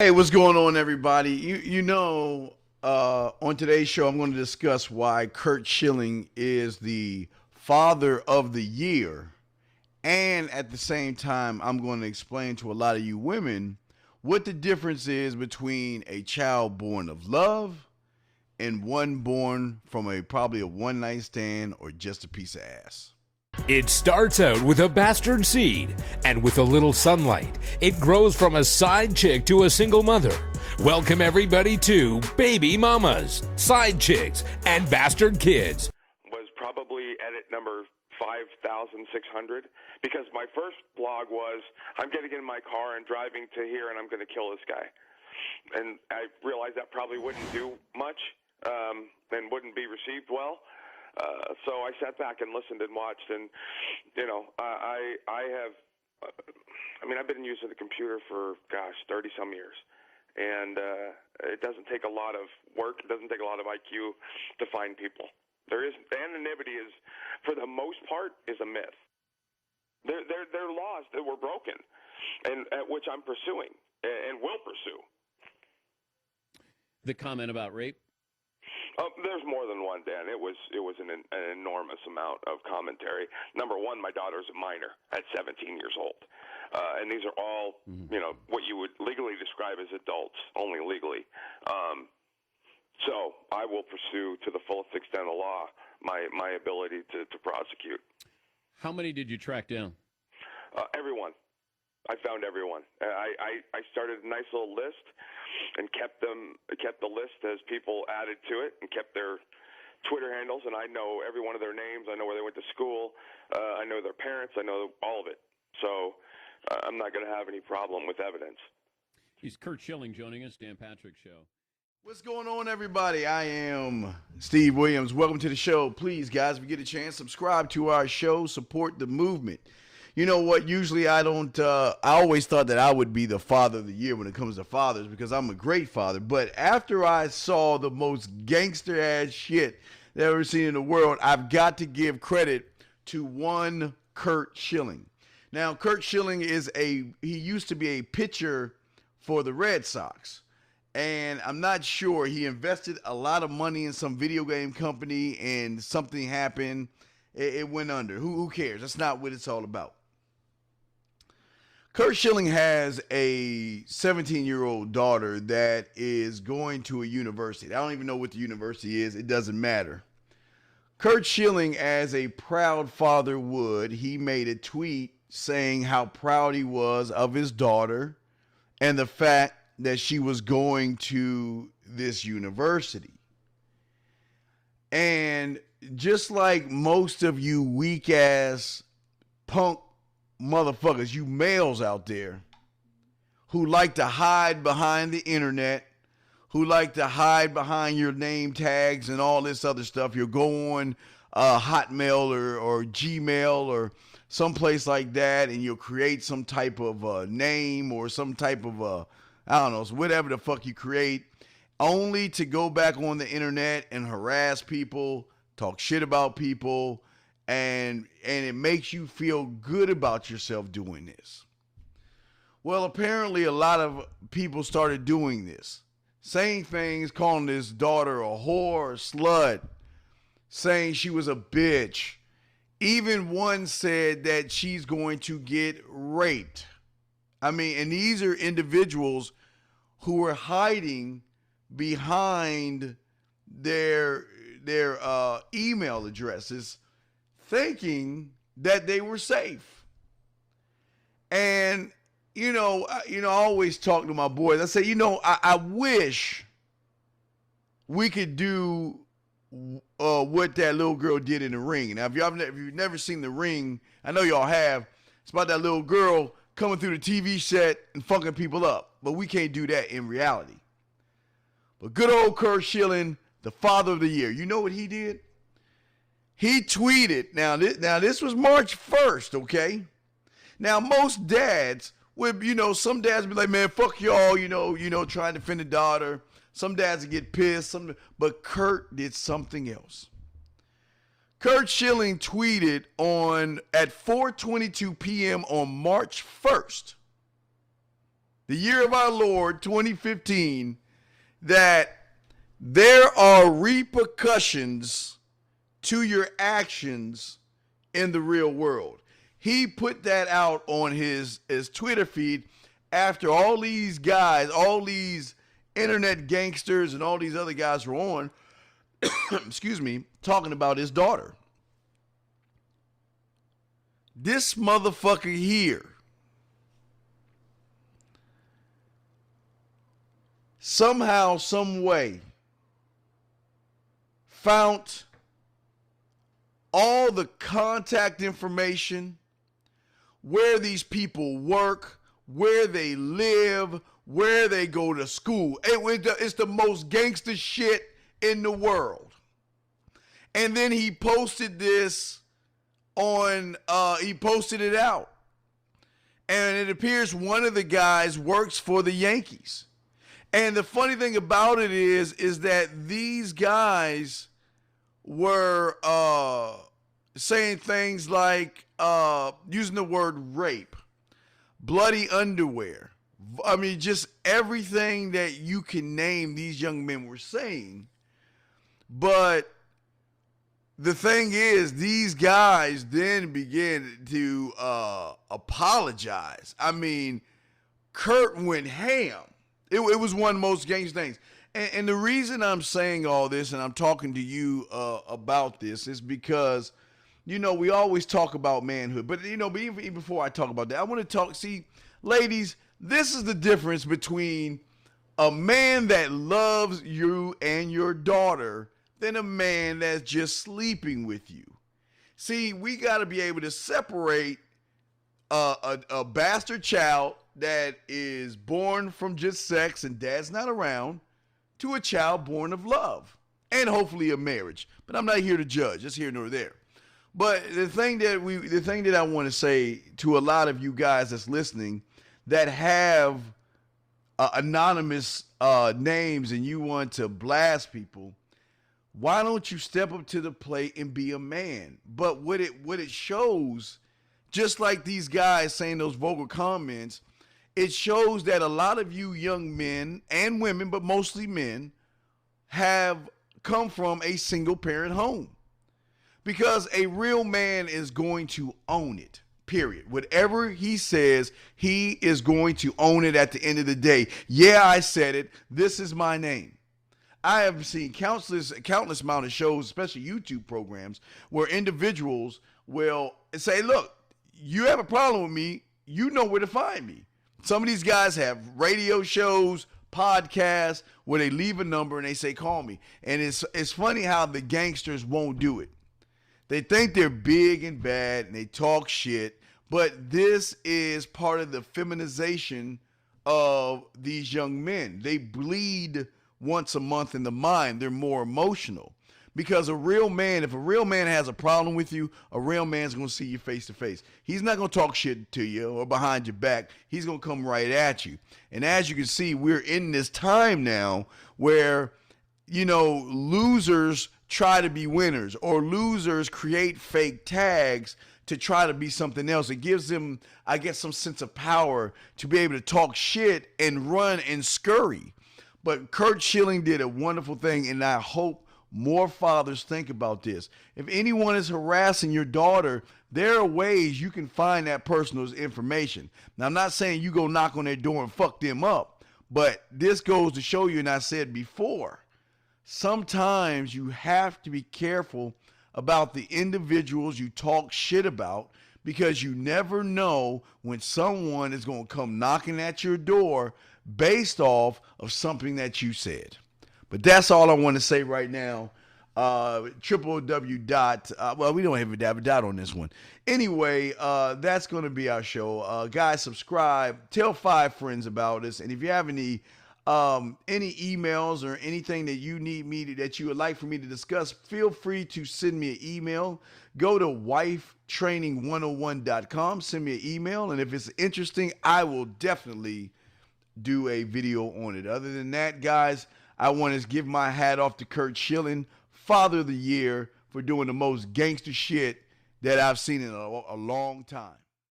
Hey, what's going on, everybody? On today's show, I'm going to discuss why Kurt Schilling is the father of the year, and at the same time, I'm going to explain to a lot of you women what the difference is between a child born of love and one born from a probably a one night stand or just a piece of ass. It starts out with a bastard seed, and with a little sunlight, it grows from a side chick to a single mother. Welcome everybody to Baby Mamas, Side Chicks, and Bastard Kids. Was probably edit number 5,600 because my first blog was, I'm getting in my car and driving to here and I'm going to kill this guy. And I realized that probably wouldn't do much and wouldn't be received well. So I sat back and listened and watched, and I've been using the computer for 30 some years, and it doesn't take a lot of work. It doesn't take a lot of IQ to find people. Anonymity is, for the most part, is a myth. They're laws that were broken, and at which I'm pursuing and will pursue. The comment about rape. There's more than one, Dan. It was an enormous amount of commentary. Number one, my daughter's a minor at 17 years old. And these are all, what you would legally describe as adults, only legally. So I will pursue to the fullest extent of law my ability to prosecute. How many did you track down? Everyone. I found everyone. I started a nice little list and kept the list as people added to it and kept their Twitter handles, and I know every one of their names. I know where they went to school. I know their parents. I know all of it. So I'm not going to have any problem with evidence. He's Kurt Schilling joining us, Dan Patrick Show. What's going on, everybody? I am Steve Williams. Welcome to the show. Please, guys, if you get a chance, subscribe to our show, support the movement. You know what? Usually I don't, I always thought that I would be the father of the year when it comes to fathers because I'm a great father. But after I saw the most gangster ass shit that I've ever seen in the world, I've got to give credit to one Kurt Schilling. Now, Kurt Schilling he used to be a pitcher for the Red Sox. And I'm not sure, he invested a lot of money in some video game company and something happened. It went under. Who cares? That's not what it's all about. Kurt Schilling has a 17-year-old daughter that is going to a university. I don't even know what the university is. It doesn't matter. Kurt Schilling, as a proud father would, he made a tweet saying how proud he was of his daughter and the fact that she was going to this university. And just like most of you weak-ass punk motherfuckers, you males out there who like to hide behind the internet, who like to hide behind your name tags and all this other stuff. You'll go on Hotmail or Gmail or someplace like that, and you'll create some type of name or some type of, whatever the fuck you create, only to go back on the internet and harass people, talk shit about people, and it makes you feel good about yourself doing this. Well, apparently a lot of people started doing this, saying things, calling his daughter a whore, a slut, saying she was a bitch. Even one said that she's going to get raped. And these are individuals who are hiding behind their email addresses, thinking that they were safe. And, I always talk to my boys. I say, I wish we could do what that little girl did in the ring. Now, if you've never seen The Ring, I know y'all have. It's about that little girl coming through the TV set and fucking people up. But we can't do that in reality. But good old Kurt Schilling, the father of the year. You know what he did? He tweeted. Now this was March 1st, okay? Now, most dads would, some dads would be like, man, fuck y'all, trying to defend the daughter. Some dads would get pissed. But Kurt did something else. Kurt Schilling tweeted at 4:22 p.m. on March 1st. the year of our Lord 2015, that there are repercussions to your actions in the real world. He put that out on his Twitter feed after all these guys, all these internet gangsters and all these other guys were on, excuse me, talking about his daughter. This motherfucker here somehow, some way found all the contact information, where these people work, where they live, where they go to school. It's the most gangster shit in the world. And then he posted this on, he posted it out. And it appears one of the guys works for the Yankees. And the funny thing about it is that these guys were saying things like using the word rape, bloody underwear. I mean, just everything that you can name these young men were saying. But the thing is, these guys then began to apologize. I mean, Kurt went ham. It was one of the most gangster things. And the reason I'm saying all this and I'm talking to you about this is because, you know, we always talk about manhood. But, you know, even before I talk about that, I want to talk, see, ladies, this is the difference between a man that loves you and your daughter than a man that's just sleeping with you. See, we got to be able to separate a bastard child that is born from just sex and dad's not around to a child born of love and hopefully a marriage. But I'm not here to judge. That's here nor there. But the thing that I want to say to a lot of you guys that's listening that have anonymous names and you want to blast people, why don't you step up to the plate and be a man? But what it shows, just like these guys saying those vulgar comments, it shows that a lot of you young men and women, but mostly men, have come from a single parent home. Because a real man is going to own it, period. Whatever he says, he is going to own it at the end of the day. Yeah, I said it. This is my name. I have seen countless amount of shows, especially YouTube programs, where individuals will say, look, you have a problem with me, you know where to find me. Some of these guys have radio shows, podcasts, where they leave a number and they say, call me. And it's funny how the gangsters won't do it. They think they're big and bad and they talk shit, but this is part of the feminization of these young men. They bleed once a month in the mind. They're more emotional. Because a real man, if a real man has a problem with you, a real man's going to see you face to face. He's not going to talk shit to you or behind your back. He's going to come right at you. And as you can see, we're in this time now where, you know, losers try to be winners, or losers create fake tags to try to be something else. It gives them, I guess, some sense of power to be able to talk shit and run and scurry. But Kurt Schilling did a wonderful thing, and I hope more fathers think about this. If anyone is harassing your daughter, there are ways you can find that person's information. Now, I'm not saying you go knock on their door and fuck them up, but this goes to show you, and I said before, sometimes you have to be careful about the individuals you talk shit about, because you never know when someone is going to come knocking at your door based off of something that you said. But that's all I want to say right now. www. Well, we don't have a dot on this one. Anyway, that's going to be our show. Guys, subscribe. Tell 5 friends about us. And if you have any emails or anything that you need me to, that you would like for me to discuss, feel free to send me an email. Go to wifetraining101.com. Send me an email. And if it's interesting, I will definitely do a video on it. Other than that, guys, I want to give my hat off to Kurt Schilling, Father of the Year, for doing the most gangster shit that I've seen in a long time.